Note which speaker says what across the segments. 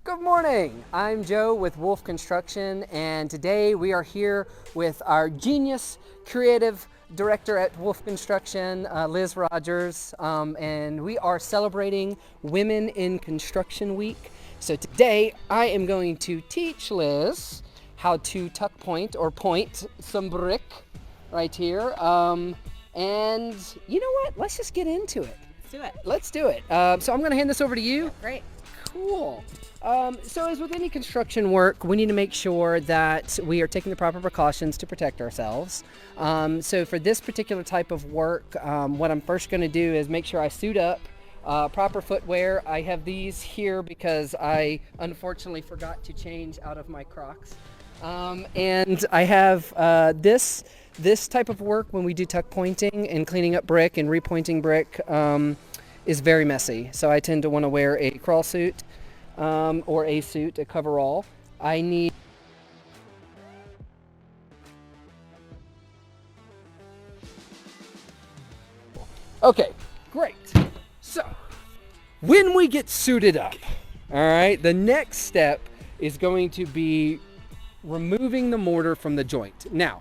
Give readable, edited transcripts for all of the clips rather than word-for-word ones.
Speaker 1: Good morning. I'm Joe with Wolfe Construction, and today we are here with our genius creative director at Wolfe Construction, Liz Rodgers, and we are celebrating Women in Construction Week. So today I am going to teach Liz how to tuck point or point some brick right here. And you know what? Let's just get into it.
Speaker 2: Let's do it.
Speaker 1: Let's do it. So I'm going to hand this over to you.
Speaker 2: Great.
Speaker 1: Cool. So as with any construction work, we need to make sure that we are taking the proper precautions to protect ourselves. So for this particular type of work, what I'm first going to do is make sure I suit up, proper footwear. I have these here because I unfortunately forgot to change out of my Crocs. And I have this type of work when we do tuck pointing and cleaning up brick and repointing brick is very messy. So I tend to want to wear a crawl suit or a suit, a coverall. I need Okay, great. So when we get suited up, all right, the next step is going to be removing the mortar from the joint. Now,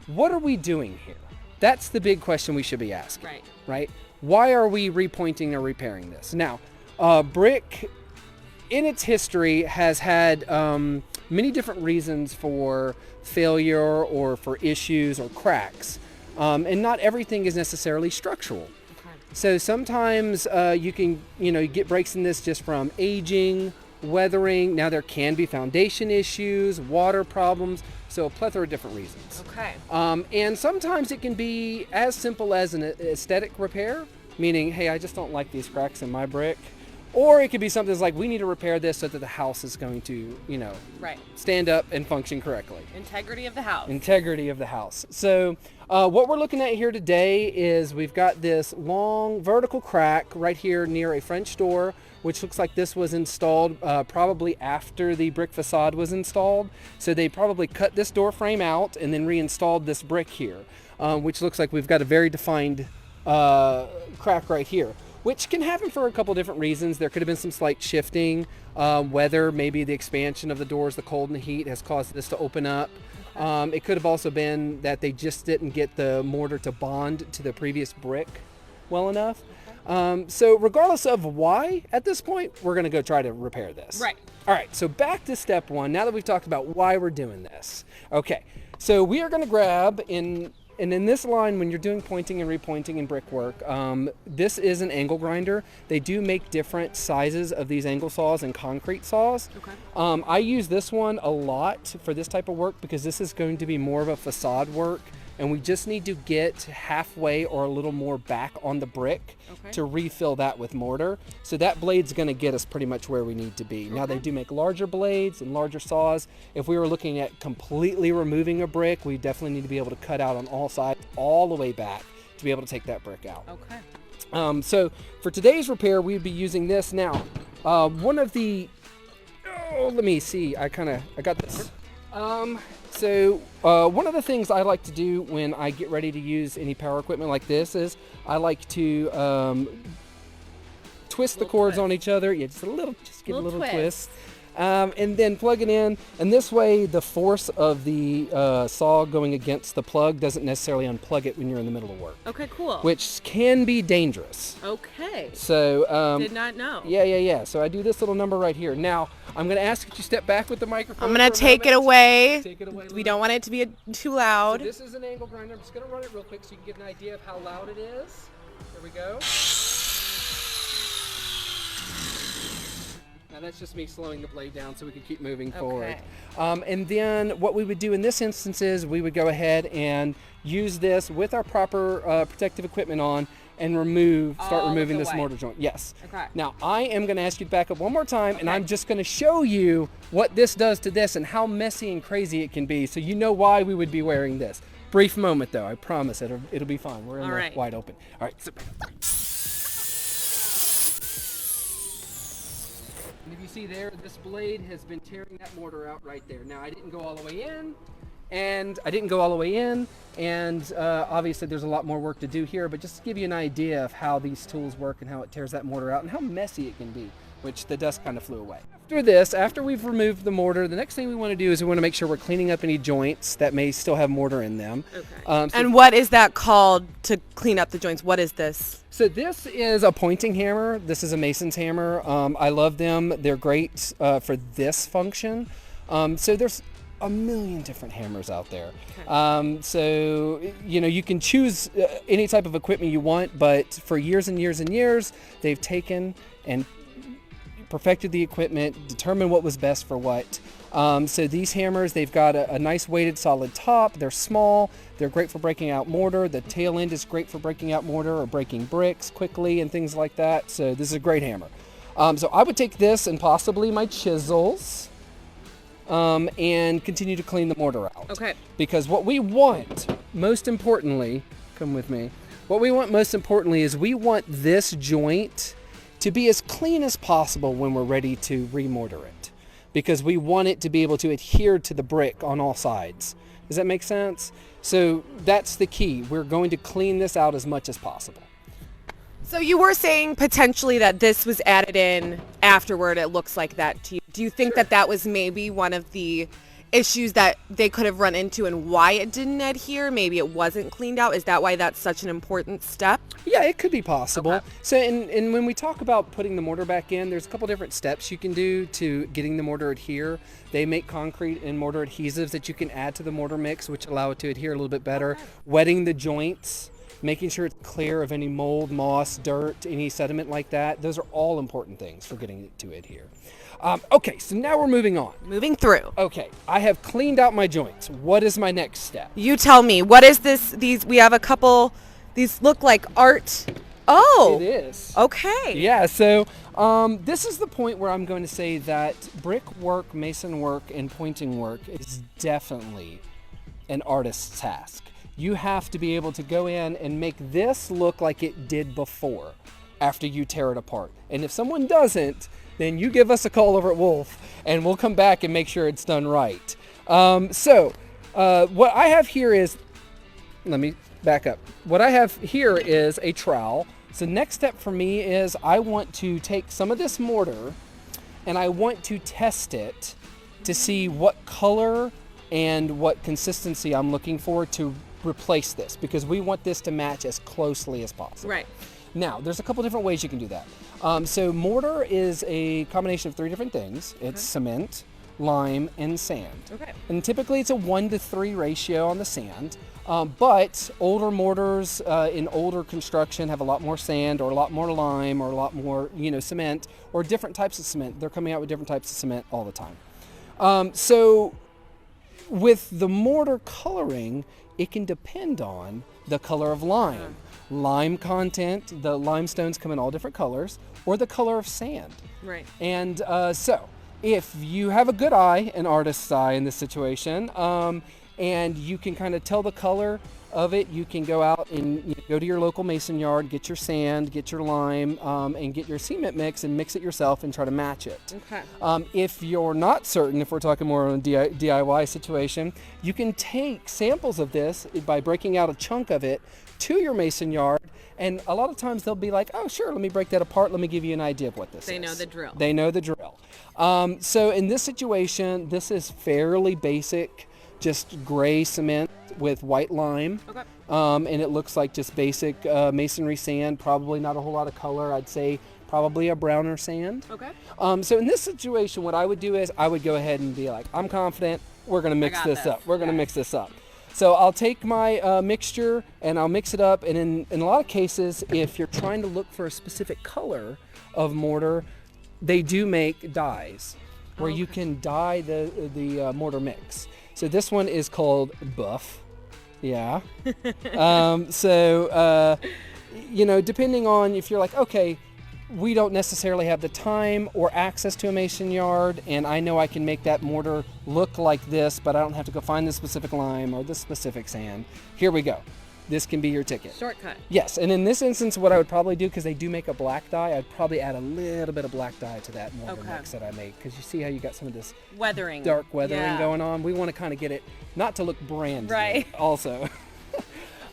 Speaker 1: what are we doing here? That's the big question we should be asking. Right? Why are we repointing or repairing this? Now, brick in its history has had many different reasons for failure or for issues or cracks. And not everything is necessarily structural. So sometimes you can, get breaks in this just from aging, weathering. Now there can be foundation issues, water problems, so a plethora of different reasons.
Speaker 2: Okay.
Speaker 1: And sometimes it can be as simple as an aesthetic repair, meaning, hey, I just don't like these cracks in my brick. Or it could be something that's like, we need to repair this so that the house is going to, stand up and function correctly.
Speaker 2: Integrity of the house.
Speaker 1: Integrity of the house. So what we're looking at here today is we've got this long vertical crack right here near a French door, which looks like this was installed probably after the brick facade was installed. So they probably cut this door frame out and then reinstalled this brick here, which looks like we've got a very defined crack right here, which can happen for a couple different reasons. There could have been some slight shifting, weather, maybe the expansion of the doors, the cold and the heat has caused this to open up. It could have also been that they just didn't get the mortar to bond to the previous brick well enough. So regardless of why, at this point, we're going to go try to repair this.
Speaker 2: Right.
Speaker 1: All right, so back to step one, now that we've talked about why we're doing this. Okay, so we are going to grab and in this line, when you're doing pointing and repointing in brickwork, this is an angle grinder. They do make different sizes of these angle saws and concrete saws.
Speaker 2: Okay.
Speaker 1: I use this one a lot for this type of work because this is going to be more of a facade work, and we just need to get halfway or a little more back on the brick to refill that with mortar. So that blade's going to get us pretty much where we need to be. Now, they do make larger blades and larger saws. If we were looking at completely removing a brick, we definitely need to be able to cut out on all sides all the way back to be able to take that brick out.
Speaker 2: Okay.
Speaker 1: So for today's repair, we'd be using this. Now, one of the, let me see, I got this. So one of the things I like to do when I get ready to use any power equipment like this is I like to twist the cords on each other. Yeah, just give a little twist. And then plug it in. And this way, the force of the saw going against the plug doesn't necessarily unplug it when you're in the middle of work.
Speaker 2: Okay, cool.
Speaker 1: Which can be dangerous.
Speaker 2: Okay.
Speaker 1: So
Speaker 2: did not know.
Speaker 1: Yeah. So I do this little number right here. Now I'm going to ask that you step back with the microphone.
Speaker 2: I'm going to take it away.
Speaker 1: Take it away.
Speaker 2: We don't want it to be too loud.
Speaker 1: So this is an angle grinder. I'm just going to run it real quick so you can get an idea of how loud it is. Here we go. Now that's just me slowing the blade down so we can keep moving forward. And then what we would do in this instance is we would go ahead and use this with our proper protective equipment on and start removing this mortar joint. Yes.
Speaker 2: Okay.
Speaker 1: Now I am going to ask you to back up one more time, and I'm just going to show you what this does to this and how messy and crazy it can be, so you know why we would be wearing this. Brief moment though, I promise it'll be fine. We're in the wide open. All right. So, and if you see there, this blade has been tearing that mortar out right there. Now I didn't go all the way in, and obviously there's a lot more work to do here, but just to give you an idea of how these tools work and how it tears that mortar out and how messy it can be. which the dust kind of flew away. After this, after we've removed the mortar, the next thing we want to do is we want to make sure we're cleaning up any joints that may still have mortar in them.
Speaker 2: Okay. And what is that called to clean up the joints? What is this?
Speaker 1: So this is a pointing hammer. This is a mason's hammer. I love them. They're great for this function. So there's a million different hammers out there. Okay. So, you know, you can choose any type of equipment you want, but for years and years and years, they've taken and perfected the equipment, determined what was best for what. So these hammers, they've got a nice weighted solid top. They're small. They're great for breaking out mortar. The tail end is great for breaking out mortar or breaking bricks quickly and things like that. So this is a great hammer. So I would take this and possibly my chisels and continue to clean the mortar out.
Speaker 2: Okay.
Speaker 1: Because what we want, most importantly, come with me, what we want most importantly is we want this joint to be as clean as possible when we're ready to remortar it, because we want it to be able to adhere to the brick on all sides. Does that make sense? So that's the key. We're going to clean this out as much as possible.
Speaker 2: So you were saying potentially that this was added in afterward. It looks like that to you. Do you think that that was maybe one of the issues that they could have run into and why it didn't adhere? Maybe it wasn't cleaned out. Is that why that's such an important step?
Speaker 1: Yeah, it could be possible.
Speaker 2: Okay.
Speaker 1: So and when we talk about putting the mortar back in, there's a couple different steps you can do to getting the mortar adhere. They make concrete and mortar adhesives that you can add to the mortar mix, which allow it to adhere a little bit better. Okay. Wetting the joints, making sure it's clear of any mold, moss, dirt, any sediment like that. Those are all important things for getting it to adhere. Okay, so now we're moving on.
Speaker 2: Moving through.
Speaker 1: Okay, I have cleaned out my joints. What is my next step?
Speaker 2: You tell me. What is this? We have a couple, these look like art. Oh.
Speaker 1: It is.
Speaker 2: Okay.
Speaker 1: Yeah, so this is the point where I'm going to say that brickwork, mason work, and pointing work is definitely an artist's task. You have to be able to go in and make this look like it did before after you tear it apart. And if someone doesn't, then you give us a call over at Wolfe and we'll come back and make sure it's done right. So what I have here is, let me back up. What I have here is a trowel. So next step for me is I want to take some of this mortar and I want to test it to see what color and what consistency I'm looking for to replace this, because we want this to match as closely as possible.
Speaker 2: Right.
Speaker 1: Now, there's a couple different ways you can do that. So mortar is a combination of three different things. It's cement, lime, and sand. Okay. And typically it's a 1-to-3 ratio on the sand. But older mortars in older construction have a lot more sand or a lot more lime or a lot more, cement or different types of cement. They're coming out with different types of cement all the time. So with the mortar coloring, it can depend on the color of lime. Lime content, the limestones come in all different colors, or the color of sand.
Speaker 2: Right.
Speaker 1: And so if you have a good eye, an artist's eye in this situation, and you can kind of tell the color of it, you can go out and go to your local mason yard, get your sand, get your lime, and get your cement mix and mix it yourself and try to match it. Okay. If you're not certain, if we're talking more on a DIY situation, you can take samples of this by breaking out a chunk of it to your mason yard, and a lot of times they'll be like, oh sure, let me break that apart, let me give you an idea of what this is.
Speaker 2: They know the drill.
Speaker 1: They know the drill. So in this situation, this is fairly basic, just gray cement with white lime. Okay. And it looks like just basic masonry sand, probably not a whole lot of color. I'd say probably a browner sand. Okay. So in this situation, what I would do is I would go ahead and be like, I'm confident, we're gonna mix this up. We're gonna mix this up. So I'll take my mixture and I'll mix it up. And in a lot of cases, if you're trying to look for a specific color of mortar, they do make dyes where you can dye the mortar mix. So this one is called buff. Yeah. Depending on if you're like, okay, we don't necessarily have the time or access to a mason yard, and I know I can make that mortar look like this, but I don't have to go find the specific lime or the specific sand. Here we go. This can be your ticket.
Speaker 2: Shortcut.
Speaker 1: Yes, and in this instance, what I would probably do, because they do make a black dye, I'd probably add a little bit of black dye to that mortar mix that I make, because you see how you got some of this dark weathering going on. We want to kind of get it not to look brand new, also.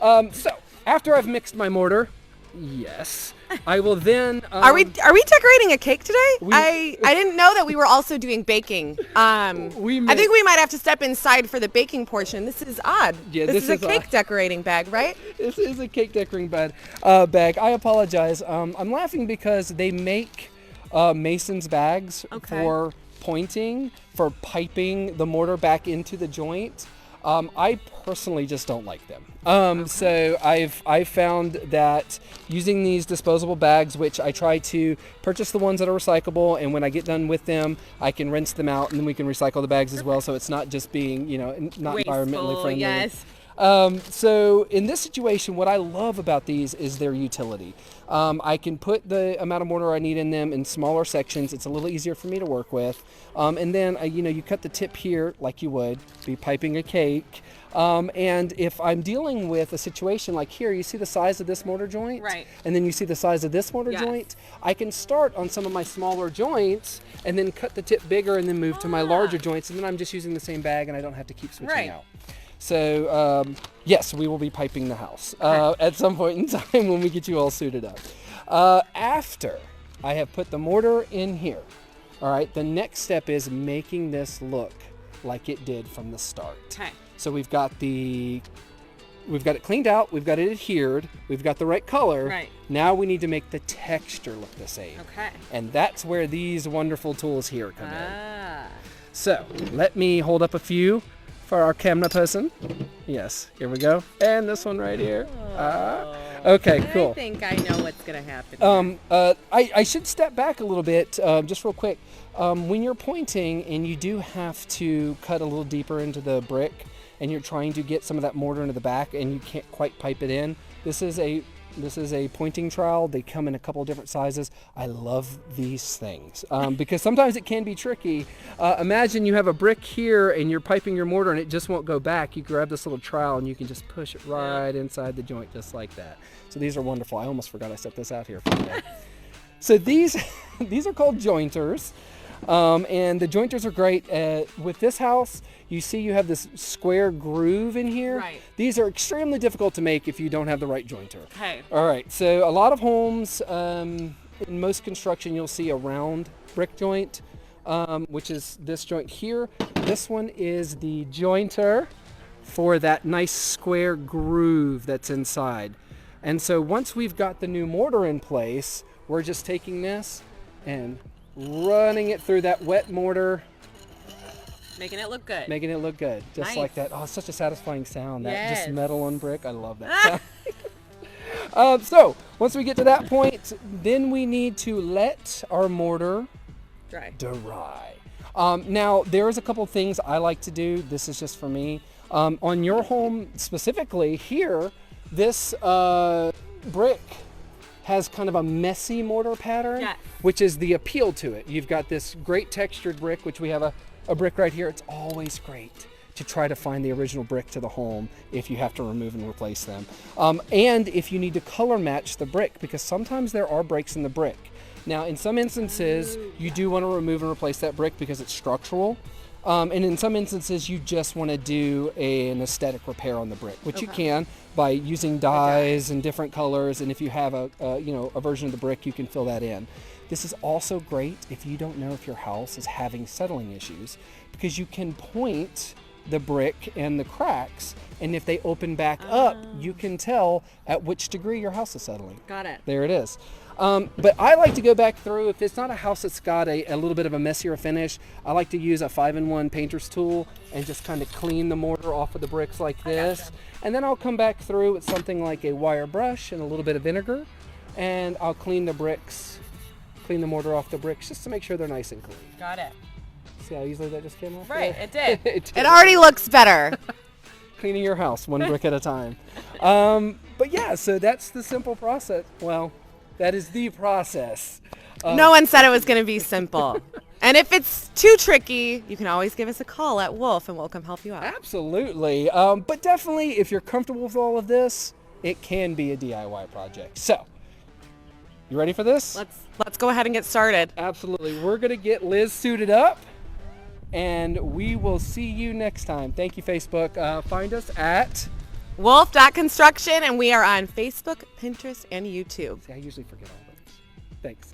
Speaker 1: So after I've mixed my mortar, Yes. I will then.
Speaker 2: Are we decorating a cake today?
Speaker 1: We-
Speaker 2: I didn't know that we were also doing baking. I think we might have to step inside for the baking portion. This is odd.
Speaker 1: Yeah,
Speaker 2: this is a
Speaker 1: is
Speaker 2: cake decorating bag, right?
Speaker 1: This is a cake decorating bag. I apologize. I'm laughing because they make mason's bags for pointing, for piping the mortar back into the joint. I personally just don't like them. So I've found that using these disposable bags, which I try to purchase the ones that are recyclable, and when I get done with them, I can rinse them out, and then we can recycle the bags as well. So it's not just being, not
Speaker 2: Wasteful,
Speaker 1: environmentally friendly.
Speaker 2: yes.
Speaker 1: So in this situation, what I love about these is their utility. I can put the amount of mortar I need in them in smaller sections. It's a little easier for me to work with. And then, you cut the tip here like you would be piping a cake. And if I'm dealing with a situation like here, you see the size of this mortar joint?
Speaker 2: Right.
Speaker 1: And then you see the size of this mortar joint? I can start on some of my smaller joints and then cut the tip bigger and then move to my larger joints. And then I'm just using the same bag and I don't have to keep switching out. So, yes, we will be piping the house at some point in time when we get you all suited up. After I have put the mortar in here, all right, the next step is making this look like it did from the start.
Speaker 2: Okay.
Speaker 1: So we've got it cleaned out, we've got it adhered, we've got the right color.
Speaker 2: Right.
Speaker 1: Now we need to make the texture look the same.
Speaker 2: Okay.
Speaker 1: And that's where these wonderful tools here come in. So let me hold up a few for our camera person. Yes, here we go. And this one right here. Okay, cool.
Speaker 2: I think I know what's going to happen.
Speaker 1: I should step back a little bit, just real quick. When you're pointing and you do have to cut a little deeper into the brick and you're trying to get some of that mortar into the back and you can't quite pipe it in, this is a pointing trowel. They come in a couple of different sizes. I love these things because sometimes it can be tricky. Imagine you have a brick here and you're piping your mortar and it just won't go back. You grab this little trowel and you can just push it right inside the joint just like that. So these are wonderful. I almost forgot I set this out here for today. So these are called jointers. And the jointers are great. With this house, you see you have this square groove in here.
Speaker 2: Right.
Speaker 1: These are extremely difficult to make if you don't have the right jointer.
Speaker 2: Okay.
Speaker 1: All right, so a lot of homes, in most construction, you'll see a round brick joint, which is this joint here. This one is the jointer for that nice square groove that's inside. And so once we've got the new mortar in place, we're just taking this and running it through that wet mortar.
Speaker 2: Making it look good.
Speaker 1: Making it look good, just
Speaker 2: Nice.
Speaker 1: like that. Oh, it's such a satisfying sound. That
Speaker 2: Yes.
Speaker 1: just metal on brick. I love that sound. So once we get to that point, then we need to let our mortar
Speaker 2: Dry.
Speaker 1: dry. Now, there's a couple things I like to do. This is just for me. On your home specifically here, this brick has kind of a messy mortar pattern,
Speaker 2: Yes.
Speaker 1: which is the appeal to it. You've got this great textured brick, which we have a brick right here. It's always great to try to find the original brick to the home if you have to remove and replace them. And if you need to color match the brick, because sometimes there are breaks in the brick. Now, in some instances, you do want to remove and replace that brick because it's structural. And in some instances, you just want to do an aesthetic repair on the brick, which you can by using dyes and different colors. And if you have a version of the brick, you can fill that in. This is also great if you don't know if your house is having settling issues, because you can point the brick and the cracks, and if they open back up, you can tell at which degree your house is settling.
Speaker 2: Got it.
Speaker 1: There it is. But I like to go back through, if it's not a house that's got a little bit of a messier finish, I like to use a 5-in-1 painter's tool and just kind of clean the mortar off of the bricks like this.
Speaker 2: Gotcha.
Speaker 1: And then I'll come back through with something like a wire brush and a little bit of vinegar, and I'll clean the mortar off the bricks just to make sure they're nice and clean.
Speaker 2: Got it.
Speaker 1: See how easily that just came off?
Speaker 2: Right,
Speaker 1: there?
Speaker 2: it did.
Speaker 1: It did.
Speaker 2: It already looks better.
Speaker 1: Cleaning your house one brick at a time. But yeah, so that's the simple process. Well, that is the process.
Speaker 2: No one said it was going to be simple. And if it's too tricky, you can always give us a call at Wolfe and we'll come help you out.
Speaker 1: Absolutely. But definitely, if you're comfortable with all of this, it can be a DIY project. So, you ready for this?
Speaker 2: Let's go ahead and get started.
Speaker 1: Absolutely. We're going to get Liz suited up, and we will see you next time. Thank you, Facebook. Find us at
Speaker 2: Wolfe.construction, and we are on Facebook, Pinterest, and YouTube.
Speaker 1: See, I usually forget all those. Thanks.